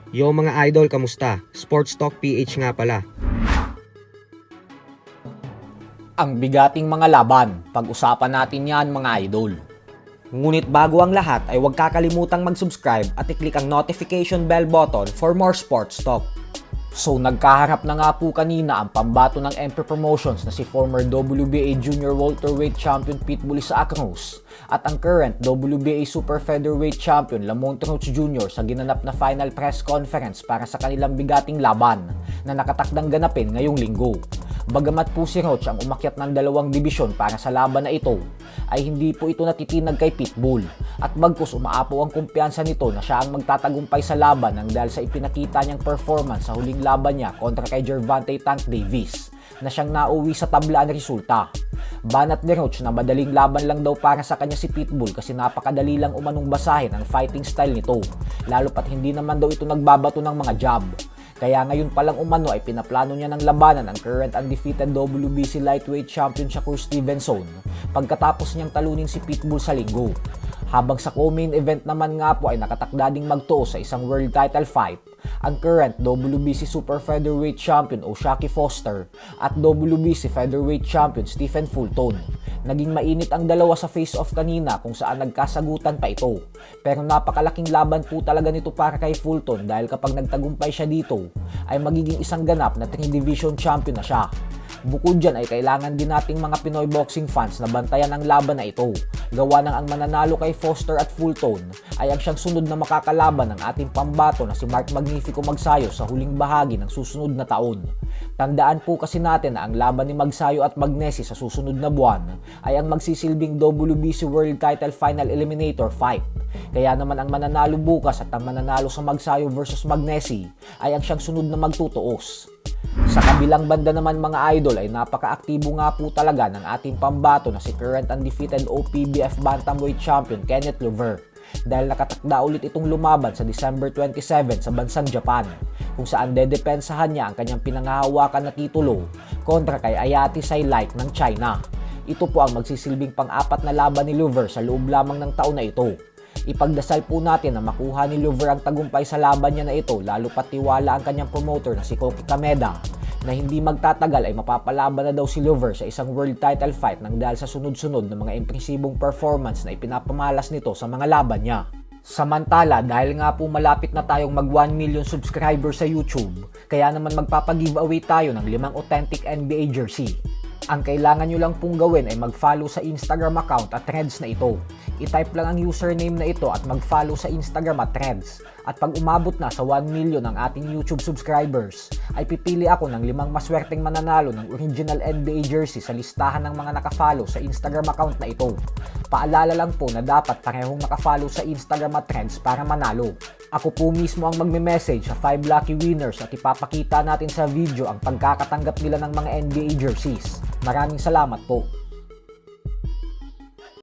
Yo mga idol, kamusta? Sports Talk PH nga pala. Ang bigating mga laban, pag-usapan natin yan mga idol. Ngunit bago ang lahat ay huwag kakalimutang mag-subscribe at i-click ang notification bell button for more sports talk. So nagkaharap na nga po kanina ang pambato ng Emperor Promotions na si former WBA Junior Welterweight Champion Pitbull Isaac Cruz at ang current WBA Super Featherweight Champion Lamont Roach Jr. sa ginanap na final press conference para sa kanilang bigating laban na nakatakdang ganapin ngayong linggo. Bagamat po si Roach ang umakyat ng dalawang dibisyon para sa laban na ito, ay hindi po ito natitinag kay Pitbull at bagkus umaapo ang kumpiyansa nito na siya ang magtatagumpay sa laban nang dahil sa ipinakita niyang performance sa huling laban niya kontra kay Gervonta Tank Davis na siyang nauwi sa tabla ng resulta. Banat ni Roach na madaling laban lang daw para sa kanya si Pitbull kasi napakadali lang umanong basahin ang fighting style nito, lalo pat hindi naman daw ito nagbabato ng mga jab. Kaya ngayon palang umano ay pinaplano niya ng labanan ang current undefeated WBC lightweight champion Shakur Stevenson pagkatapos niyang talunin si Pitbull sa linggo. Habang sa co-main event naman nga po ay nakatakda ding magtuo sa isang world title fight ang current WBC Super Featherweight Champion O'Shaquie Foster at WBC Featherweight Champion Stephen Fulton. Naging mainit ang dalawa sa face-off kanina kung saan nagkasagutan pa ito. Pero napakalaking laban po talaga nito para kay Fulton dahil kapag nagtagumpay siya dito ay magiging isang ganap na 3-division champion na siya. Bukod dyan ay kailangan din nating mga Pinoy boxing fans na bantayan ang laban na ito. Gawa ng ang mananalo kay Foster at Fulton ay ang siyang sunod na makakalaban ng ating pambato na si Mark Magnifico Magsayo sa huling bahagi ng susunod na taon. Tandaan po kasi natin na ang laban ni Magsayo at Magnesi sa susunod na buwan ay ang magsisilbing WBC World Title Final Eliminator fight. Kaya naman ang mananalo bukas at ang mananalo sa Magsayo versus Magnesi ay ang siyang sunod na magtutuos. Sa kabilang banda naman mga idol ay napaka-aktibo nga po talaga ng ating pambato na si current undefeated OPBF Bantamweight Champion Kenneth Louver dahil nakatakda ulit itong lumaban sa December 27 sa bansang Japan kung saan dedepensahan niya ang kanyang pinangahawakan na titulo kontra kay Ayati Sailike ng China. Ito po ang magsisilbing pang-apat na laban ni Louver sa loob lamang ng taon na ito. Ipagdasal po natin na makuha ni Louver ang tagumpay sa laban niya na ito lalo pat tiwala ang kanyang promoter na si Koki Kameda na hindi magtatagal ay mapapalaban na daw si Louver sa isang world title fight nang dahil sa sunod-sunod na mga impresibong performance na ipinapamalas nito sa mga laban niya. Samantala, dahil nga po malapit na tayong mag 1 million subscribers sa YouTube, kaya naman magpapag-giveaway tayo ng 5 authentic NBA jersey. Ang kailangan nyo lang pong gawin ay mag-follow sa Instagram account at Threads na ito. I-type lang ang username na ito at mag-follow sa Instagram at Threads. At pag umabot na sa 1 million ang ating YouTube subscribers, ay pipili ako ng 5 maswerteng mananalo ng original NBA jersey sa listahan ng mga nakafollow sa Instagram account na ito. Paalala lang po na dapat parehong nakafollow sa Instagram at Threads para manalo. Ako po mismo ang magme-message sa 5 lucky winners at ipapakita natin sa video ang pagkakatanggap nila ng mga NBA jerseys. Maraming salamat po.